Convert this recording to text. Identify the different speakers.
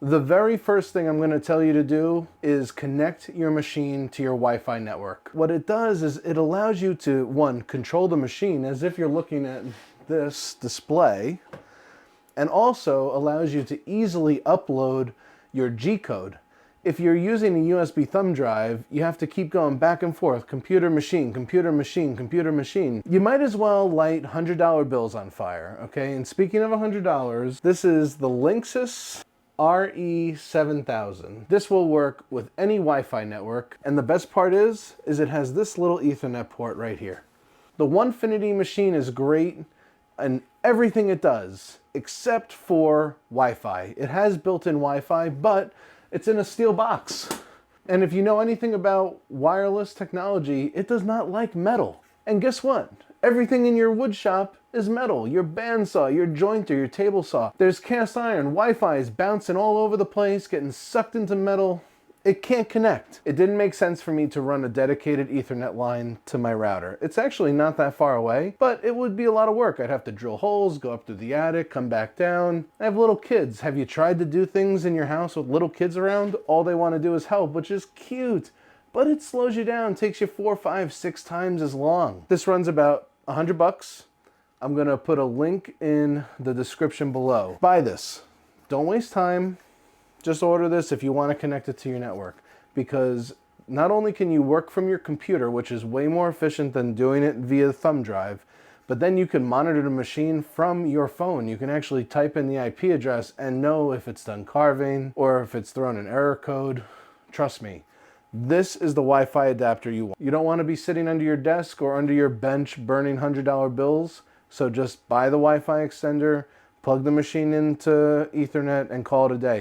Speaker 1: The very first thing I'm going to tell you to do is connect your machine to your Wi-Fi network. What it does is it allows you to, one, control the machine as if you're looking at this display, and also allows you to easily upload your G-code. If you're using a USB thumb drive, you have to keep going back and forth, computer, machine, computer, machine, computer, machine. You might as well light $100 bills on fire, okay? And speaking of $100, this is the Linksys RE7000. This will work with any Wi-Fi network, and the best part is it has this little Ethernet port right here. The Onefinity Machine is great in everything it does, except for Wi-Fi. It has built-in Wi-Fi, but it's in a steel box. And if you know anything about wireless technology, it does not like metal. And guess what? Everything in your wood shop is metal. Your bandsaw, your jointer, your table saw. There's cast iron. Wi-Fi is bouncing all over the place, getting sucked into metal. It can't connect. It didn't make sense for me to run a dedicated Ethernet line to my router. It's actually not that far away, but it would be a lot of work. I'd have to drill holes, go up to the attic, come back down. I have little kids. Have you tried to do things in your house with little kids around? All they want to do is help, which is cute, but it slows you down, takes you 4, 5, 6 times as long. This runs about $100. I'm gonna put a link in the description below. Buy this. Don't waste time. Just order this if you want to connect it to your network, because not only can you work from your computer, which is way more efficient than doing it via thumb drive, but then you can monitor the machine from your phone. You can actually type in the IP address and know if it's done carving or if it's thrown an error code. Trust me, this is the Wi-Fi adapter you want. You don't want to be sitting under your desk or under your bench burning $100 bills, so just buy the Wi-Fi extender, plug the machine into Ethernet, and call it a day.